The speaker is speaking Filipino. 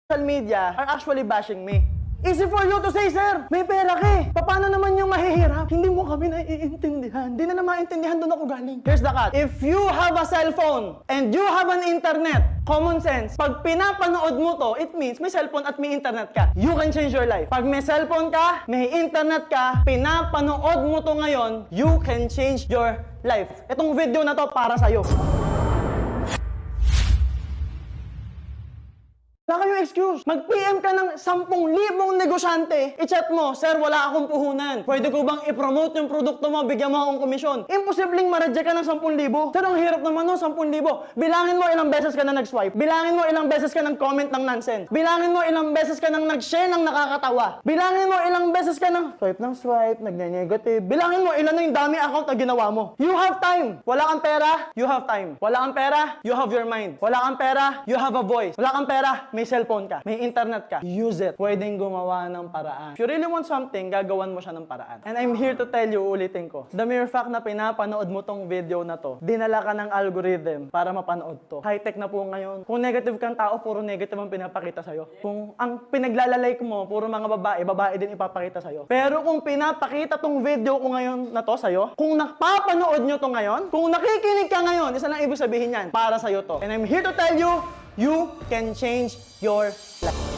social media are actually bashing me. Easy for you to say, sir, may pera ka eh. Paano naman yung mahihirap? Hindi mo kami naiintindihan. Hindi na maintindihan doon ako galing. Here's the cut. If you have a cellphone and you have an internet, common sense, pag pinapanood mo to, it means may cellphone at may internet ka. You can change your life. Pag may cellphone ka, may internet ka, pinapanood mo to ngayon, you can change your life. Itong video na to para sa'yo. Wala kayong excuse. Mag-PM ka ng 10,000 negosyante. I-chat mo, sir, wala akong puhunan. Pwede ko bang i-promote yung produkto mo, bigyan mo akong komisyon? Imposibleng ma-reject ka ng 10,000. Sir, ang hirap naman no, 10,000. Bilangin mo ilang beses ka na nag-swipe. Bilangin mo ilang beses ka nag-comment ng nonsense. Bilangin mo ilang beses ka nang nag-share ng nakakatawa. Bilangin mo ilang beses ka nang swipe, nagne-negative. Bilangin mo ilan na yung dami account na ginawa mo. You have time. Wala kang pera, you have time. Wala kang pera, you have your mind. Wala kang pera, you have a voice. Wala kang pera, may cellphone ka, may internet ka, use it. Pwedeng gumawa ng paraan. If you really want something, gagawan mo siya ng paraan. And I'm here to tell you, ulitin ko, the mere fact na pinapanood mo tong video na to, dinala ka ng algorithm para mapanood to. High-tech na po ngayon. Kung negative kang tao, puro negative ang pinapakita sa'yo. Kung ang pinaglalalike mo, puro mga babae, babae din ipapakita sa'yo. Pero kung pinapakita tong video ko ngayon na to sa'yo, kung napapanood nyo to ngayon, kung nakikinig ka ngayon, isa lang ibig sabihin yan, para sa'yo to. And I'm here to tell you, you can change your life.